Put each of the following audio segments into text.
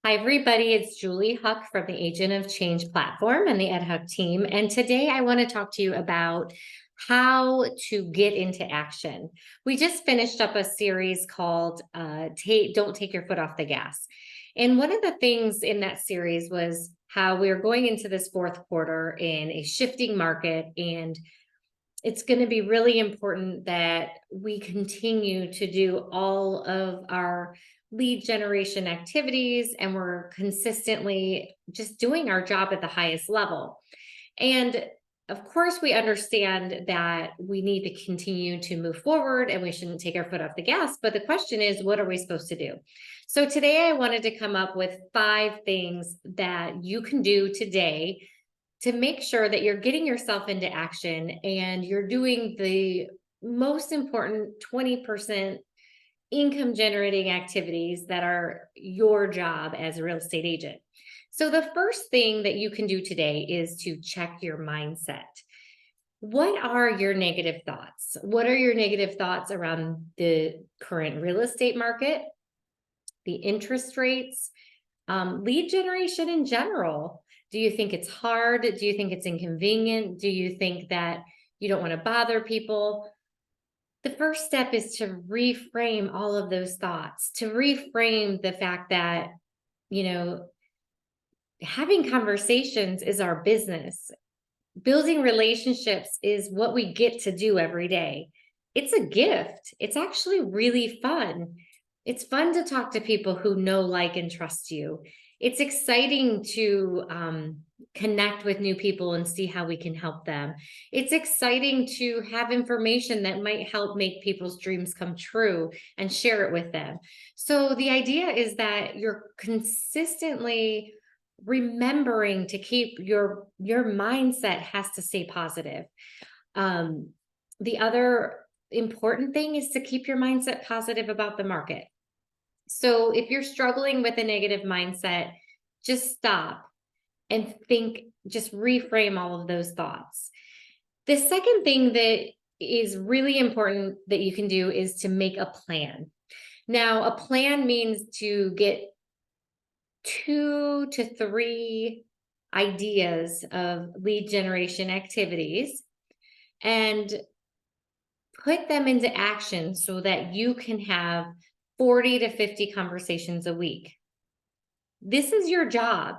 Hi, everybody. It's Julie Huck from the Agent of Change platform and the Ed Huck team. And today I want to talk to you about how to get into action. We just finished up a series called Don't Take Your Foot Off the Gas. And one of the things in that series was how we are going into this fourth quarter in a shifting market. And it's going to be really important that we continue to do all of our lead generation activities and we're consistently just doing our job at the highest level. And of course, we understand that we need to continue to move forward and we shouldn't take our foot off the gas. But the question is, what are we supposed to do? So today I wanted to come up with 5 things that you can do today to make sure that you're getting yourself into action and you're doing the most important 20% income generating activities that are your job as a real estate agent. So the first thing that you can do today is to check your mindset. What are your negative thoughts? What are your negative thoughts around the current real estate market, the interest rates, lead generation in general? Do you think it's hard? Do you think it's inconvenient? Do you think that you don't want to bother people? The first step is to reframe all of those thoughts, to reframe the fact that, having conversations is our business. Building relationships is what we get to do every day. It's a gift. It's actually really fun. It's fun to talk to people who know, like, and trust you. It's exciting to connect with new people and see how we can help them. It's exciting to have information that might help make people's dreams come true and share it with them. So the idea is that you're consistently remembering to keep your mindset has to stay positive. The other important thing is to keep your mindset positive about the market. So if you're struggling with a negative mindset, just stop and think, just reframe all of those thoughts. The second thing that is really important that you can do is to make a plan. Now, a plan means to get 2 to 3 ideas of lead generation activities and put them into action so that you can have 40 to 50 conversations a week. This is your job.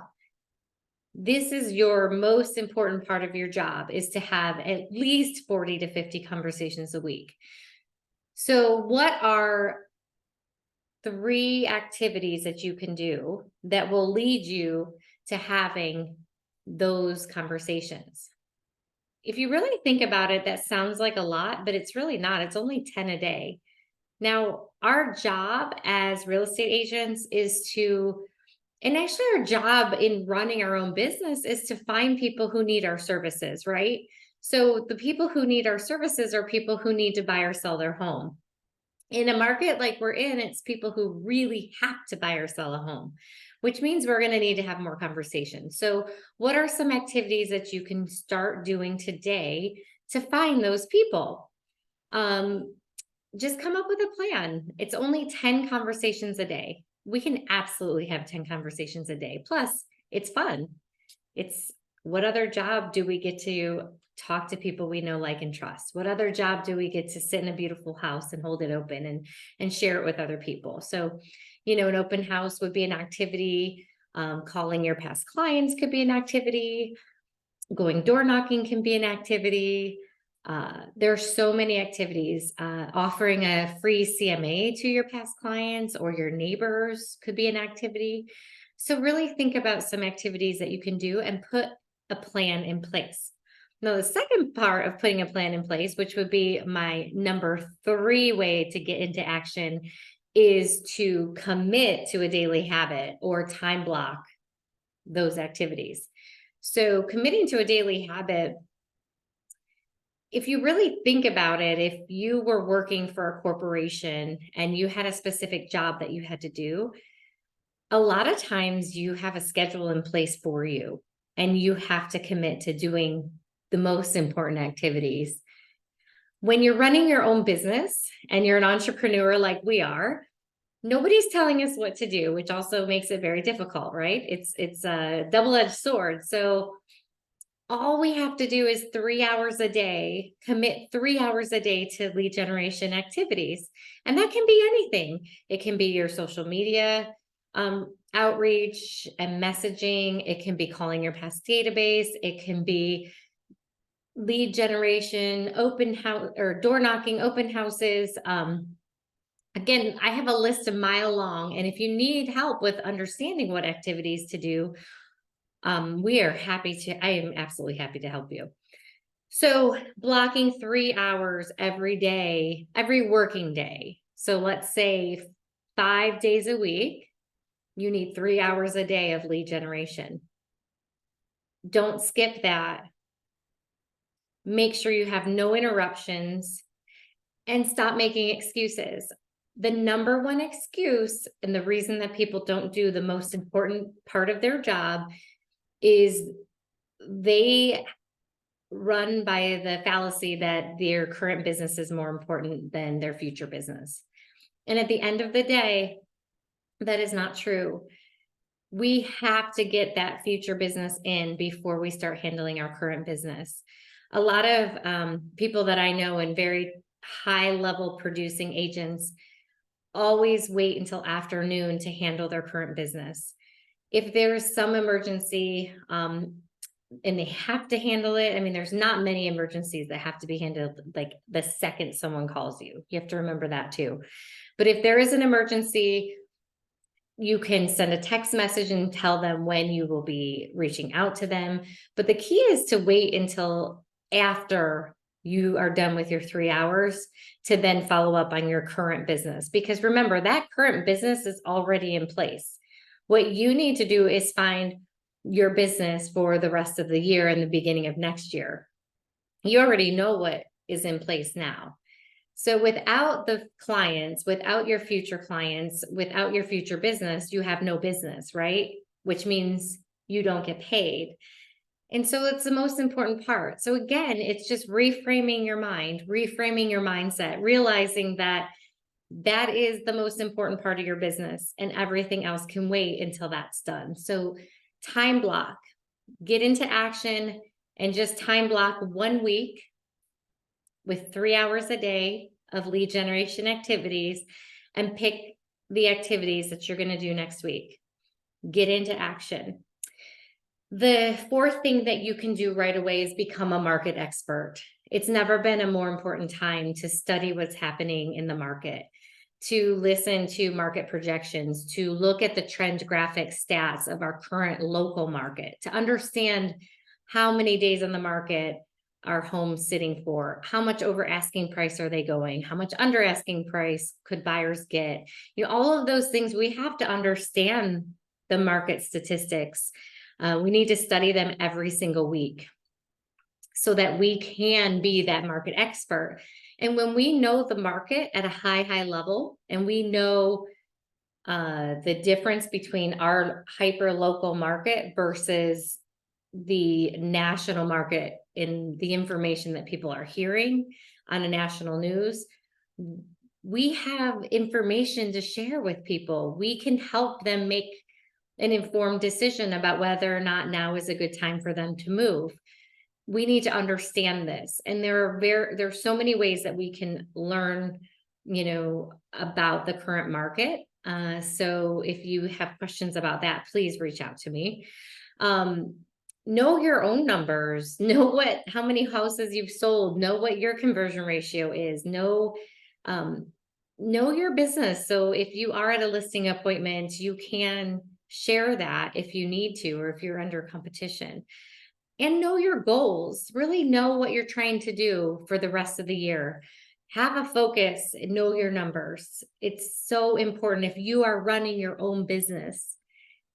This is your most important part of your job, is to have at least 40 to 50 conversations a week. So what are 3 activities that you can do that will lead you to having those conversations? If you really think about it, that sounds like a lot, but it's really not. It's only 10 a day. Now, our job as real estate agents is to, and actually our job in running our own business is to find people who need our services, right? So the people who need our services are people who need to buy or sell their home. In a market like we're in, it's people who really have to buy or sell a home, which means we're going to need to have more conversations. So what are some activities that you can start doing today to find those people? Just come up with a plan. It's only 10 conversations a day. We can absolutely have 10 conversations a day. Plus, it's fun. It's, what other job do we get to talk to people we know, like, and trust? What other job do we get to sit in a beautiful house and hold it open and share it with other people? So, an open house would be an activity. Calling your past clients could be an activity. Going door knocking can be an activity. There are so many activities. Offering a free CMA to your past clients or your neighbors could be an activity. So really think about some activities that you can do and put a plan in place. Now, the second part of putting a plan in place, which would be my number 3 way to get into action, is to commit to a daily habit or time block those activities. So committing to a daily habit, if you really think about it, if you were working for a corporation and you had a specific job that you had to do, a lot of times you have a schedule in place for you and you have to commit to doing the most important activities. When you're running your own business and you're an entrepreneur like we are, Nobody's telling us what to do, which also makes it very difficult, right? It's a double-edged sword. So all we have to do is 3 hours a day, commit 3 hours a day to lead generation activities. And that can be anything. It can be your social media outreach and messaging. It can be calling your past database. It can be lead generation, open house or door knocking, open houses. Again, I have a list a mile long. And if you need help with understanding what activities to do, we are happy to, I am absolutely happy to help you. So blocking 3 hours every day, every working day. So let's say 5 days a week, you need 3 hours a day of lead generation. Don't skip that. Make sure you have no interruptions and stop making excuses. The number one excuse and the reason that people don't do the most important part of their job is they run by the fallacy that their current business is more important than their future business. And at the end of the day, that is not true. We have to get that future business in before we start handling our current business. A lot of people that I know in very high level producing agents always wait until afternoon to handle their current business. If there's some emergency, and they have to handle it. I mean, there's not many emergencies that have to be handled like the second someone calls you. You have to remember that too. But if there is an emergency, you can send a text message and tell them when you will be reaching out to them. But the key is to wait until after you are done with your 3 hours to then follow up on your current business. Because remember, that current business is already in place. What you need to do is find your business for the rest of the year and the beginning of next year. You already know what is in place now. So without the clients, without your future clients, without your future business, you have no business, right? Which means you don't get paid. And so it's the most important part. So again, it's just reframing your mind, reframing your mindset, realizing that that is the most important part of your business and everything else can wait until that's done. So time block, get into action and just time block 1 week with 3 hours a day of lead generation activities and pick the activities that you're going to do next week. Get into action. The fourth thing that you can do right away is become a market expert. It's never been a more important time to study what's happening in the market, to listen to market projections, to look at the trend graphic stats of our current local market, to understand how many days on the market are homes sitting for, how much over asking price are they going, how much under asking price could buyers get. All of those things, we have to understand the market statistics. We need to study them every single week so that we can be that market expert. And when we know the market at a high level, and we know the difference between our hyper local market versus the national market in the information that people are hearing on a national news, we have information to share with people. We can help them make an informed decision about whether or not now is a good time for them to move. We need to understand this. And there are so many ways that we can learn, about the current market. So if you have questions about that, please reach out to me. Know your own numbers, know how many houses you've sold, know what your conversion ratio is, know your business. So if you are at a listing appointment, you can share that if you need to, or if you're under competition. And know your goals, really know what you're trying to do for the rest of the year. Have a focus and know your numbers. It's so important. If you are running your own business,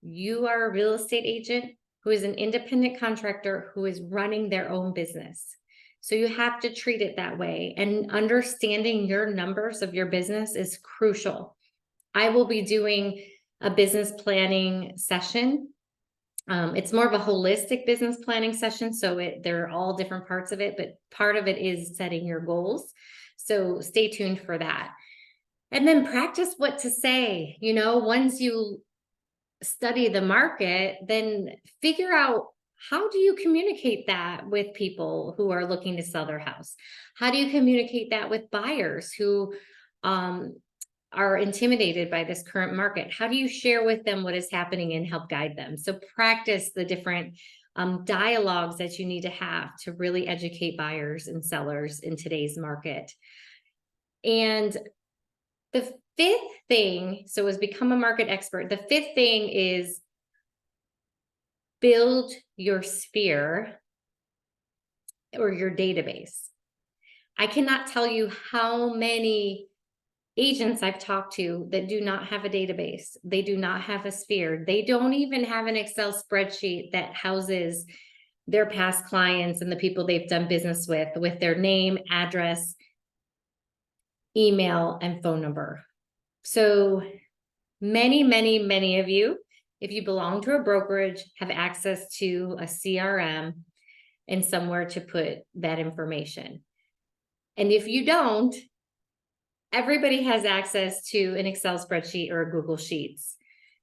you are a real estate agent who is an independent contractor who is running their own business. So you have to treat it that way. And understanding your numbers of your business is crucial. I will be doing a business planning session. It's more of a holistic business planning session. So there are all different parts of it, but part of it is setting your goals. So stay tuned for that. And then practice what to say. Once you study the market, then figure out, how do you communicate that with people who are looking to sell their house? How do you communicate that with buyers who um, are intimidated by this current market? How do you share with them what is happening and help guide them? So practice the different dialogues that you need to have to really educate buyers and sellers in today's market. And the fifth thing, so as become a market expert, the fifth thing is build your sphere or your database. I cannot tell you how many agents I've talked to that do not have a database. They do not have a sphere. They don't even have an Excel spreadsheet that houses their past clients and the people they've done business with their name, address, email, and phone number. So many of you, if you belong to a brokerage, have access to a CRM and somewhere to put that information. And if you don't, everybody has access to an Excel spreadsheet or a Google Sheets.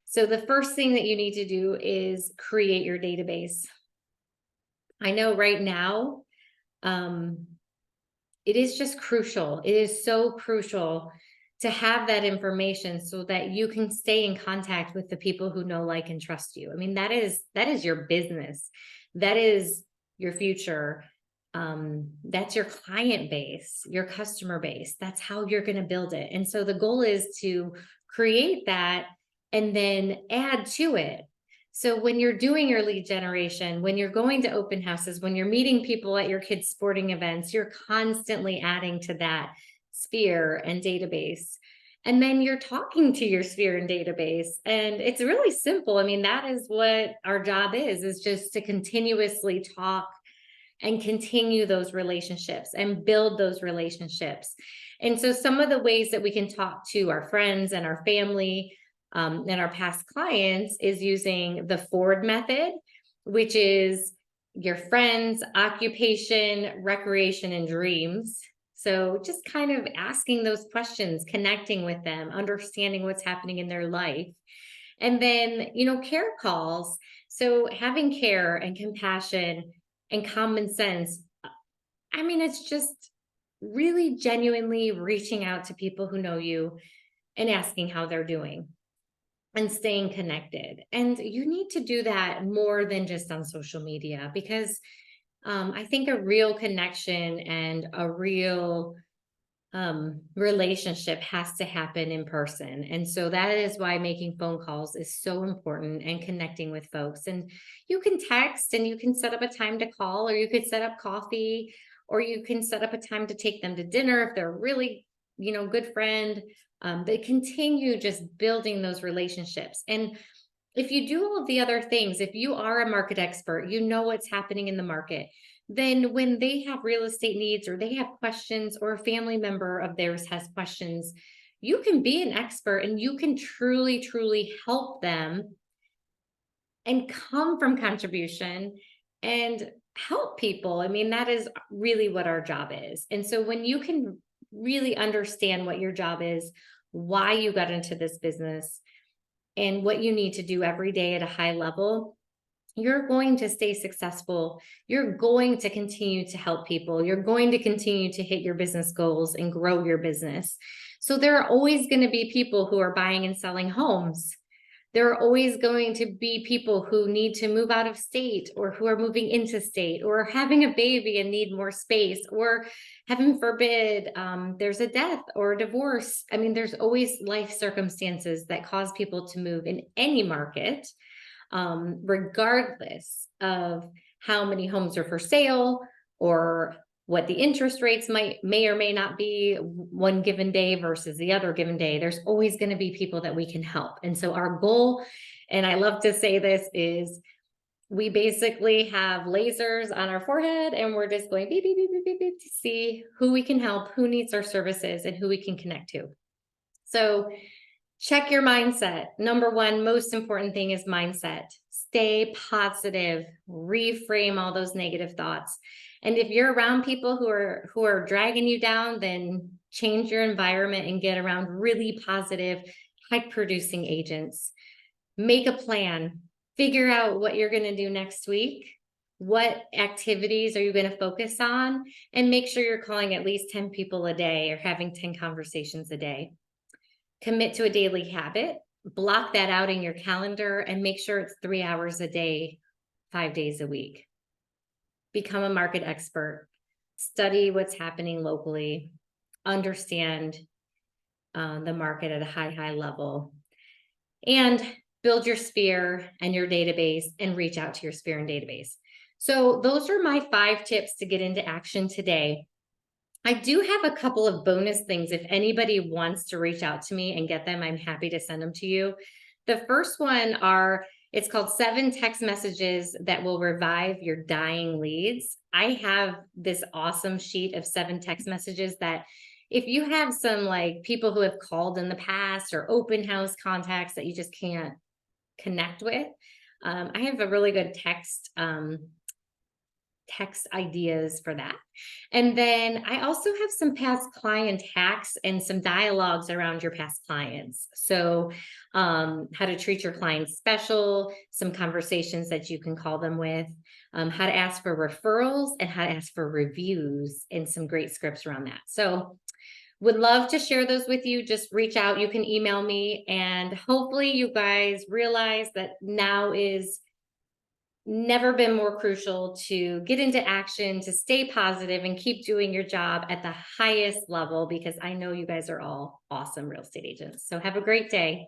So the first thing that you need to do is create your database. I know right now, it is just crucial. It is so crucial to have that information so that you can stay in contact with the people who know, like, and trust you. I mean, that is your business. That is your future. That's your client base, your customer base. That's how you're going to build it. And so the goal is to create that and then add to it. So when you're doing your lead generation, when you're going to open houses, when you're meeting people at your kids' sporting events, you're constantly adding to that sphere and database. And then you're talking to your sphere and database. And it's really simple. I mean, that is what our job is just to continuously talk and continue those relationships and build those relationships. And so some of the ways that we can talk to our friends and our family and our past clients is using the Ford method, which is your friends, occupation, recreation, and dreams. So just kind of asking those questions, connecting with them, understanding what's happening in their life. And then, care calls. So having care and compassion and common sense. I mean, it's just really genuinely reaching out to people who know you and asking how they're doing and staying connected. And you need to do that more than just on social media, because I think a real connection and a real relationship has to happen in person. And so that is why making phone calls is so important, and connecting with folks. And you can text and you can set up a time to call, or you could set up coffee, or you can set up a time to take them to dinner if they're a really, good friend. They continue just building those relationships. And if you do all of the other things, if you are a market expert, you know what's happening in the market, then when they have real estate needs, or they have questions, or a family member of theirs has questions, you can be an expert and you can truly help them and come from contribution and help people. I mean, that is really what our job is. And so when you can really understand what your job is, why you got into this business, and what you need to do every day at a high level, you're going to stay successful. You're going to continue to help people. You're going to continue to hit your business goals and grow your business. So there are always going to be people who are buying and selling homes. There are always going to be people who need to move out of state, or who are moving into state, or having a baby and need more space, or heaven forbid, there's a death or a divorce. I mean, there's always life circumstances that cause people to move in any market, regardless of how many homes are for sale, or what the interest rates may or may not be one given day versus the other given day. There's always going to be people that we can help. And so our goal, and I love to say this, is we basically have lasers on our forehead, and we're just going beep, beep, beep, beep, beep, beep, to see who we can help, who needs our services, and who we can connect to. So check your mindset. Number one, most important thing is mindset. Stay positive, reframe all those negative thoughts. And if you're around people who are dragging you down, then change your environment and get around really positive, high producing agents. Make a plan, figure out what you're going to do next week. What activities are you going to focus on? And make sure you're calling at least 10 people a day or having 10 conversations a day. Commit to a daily habit, block that out in your calendar, and make sure it's 3 hours a day, 5 days a week. Become a market expert, study what's happening locally, understand the market at a high level, and build your sphere and your database and reach out to your sphere and database. So those are my 5 tips to get into action today. I do have a couple of bonus things. If anybody wants to reach out to me and get them, I'm happy to send them to you. The first one it's called 7 text messages that will revive your dying leads. I have this awesome sheet of 7 text messages that if you have some like people who have called in the past or open house contacts that you just can't connect with, I have a really good text ideas for that. And then I also have some past client hacks and some dialogues around your past clients. So how to treat your clients special, some conversations that you can call them with, how to ask for referrals and how to ask for reviews, and some great scripts around that. So would love to share those with you. Just reach out. You can email me, and hopefully you guys realize that now is never been more crucial to get into action, to stay positive and keep doing your job at the highest level, because I know you guys are all awesome real estate agents. So have a great day.